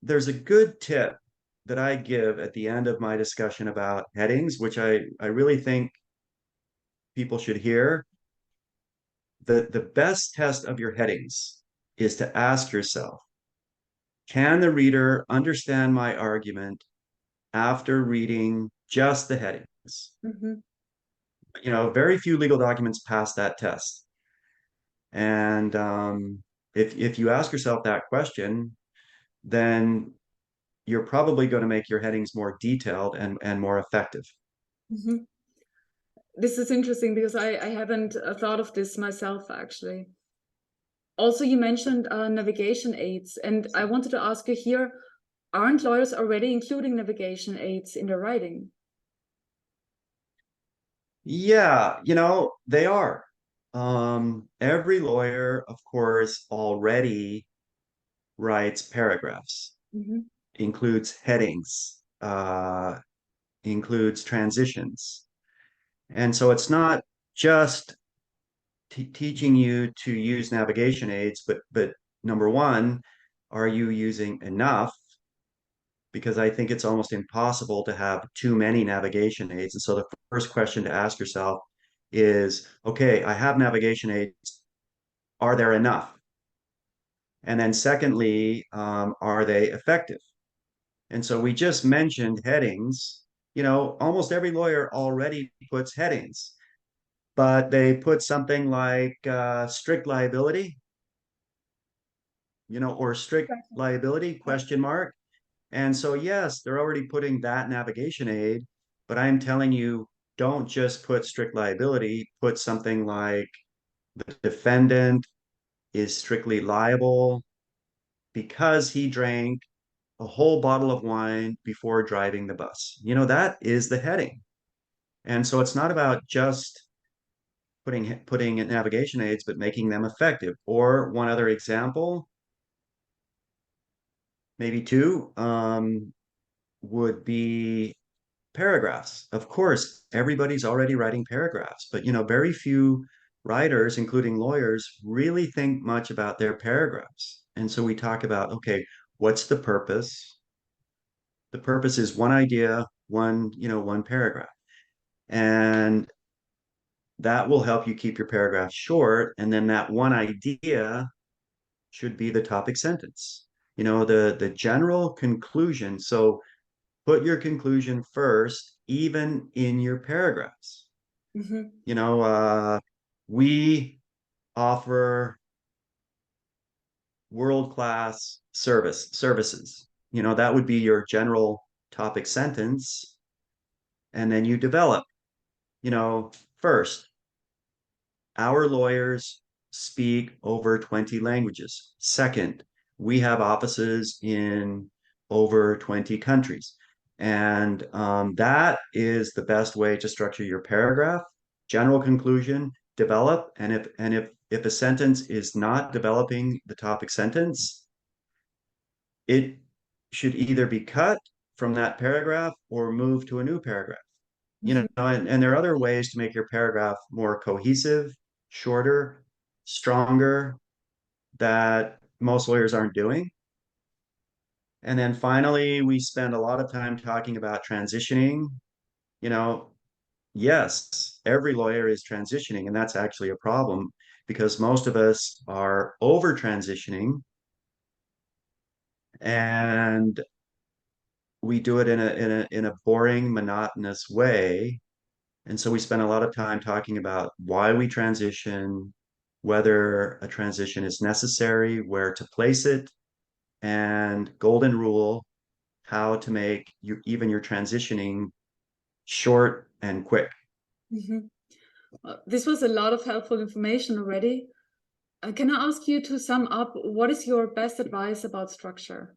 there's a good tip that I give at the end of my discussion about headings, which I really think people should hear. The best test of your headings is to ask yourself, can the reader understand my argument after reading just the headings? Hmm. Very few legal documents pass that test. And if you ask yourself that question, then you're probably going to make your headings more detailed and more effective. Hmm. This is interesting because I haven't thought of this myself, actually. Also, you mentioned navigation aids, and I wanted to ask you here, aren't lawyers already including navigation aids in their writing? Yeah, they are. Every lawyer, of course, already writes paragraphs, Hmm. includes headings, includes transitions. And so it's not just teaching you to use navigation aids, but number one, are you using enough? Because I think it's almost impossible to have too many navigation aids. And so the first question to ask yourself is, okay, I have navigation aids. Are there enough? And then secondly, are they effective? And so we just mentioned headings. Almost every lawyer already puts headings, but they put something like strict liability, or strict liability question mark. And so, yes, they're already putting that navigation aid, but I'm telling you, don't just put strict liability, put something like the defendant is strictly liable because he drank a whole bottle of wine before driving the bus. That is the heading. And so it's not about just putting navigation aids, but making them effective. Or one other example, maybe two, would be paragraphs. Of course, everybody's already writing paragraphs, but very few writers, including lawyers, really think much about their paragraphs. And so we talk about, okay, what's the purpose? The purpose is one idea, one paragraph. And that will help you keep your paragraph short. And then that one idea should be the topic sentence. The general conclusion. So put your conclusion first, even in your paragraphs. Hmm. You know, uh, we offer world-class services. That would be your general topic sentence. And then you develop, first, our lawyers speak over 20 languages. Second, we have offices in over 20 countries. And that is the best way to structure your paragraph. General conclusion, develop. And if a sentence is not developing the topic sentence, it should either be cut from that paragraph or move to a new paragraph. And there are other ways to make your paragraph more cohesive, shorter, stronger, that most lawyers aren't doing. And then finally, we spend a lot of time talking about transitioning. You know, yes, every lawyer is transitioning, and that's actually a problem because most of us are over transitioning and we do it in a boring, monotonous way. And so we spend a lot of time talking about why we transition, whether a transition is necessary, where to place it, and golden rule, how to make even your transitioning short and quick. Hmm. This was a lot of helpful information already. Can I ask you to sum up what is your best advice about structure?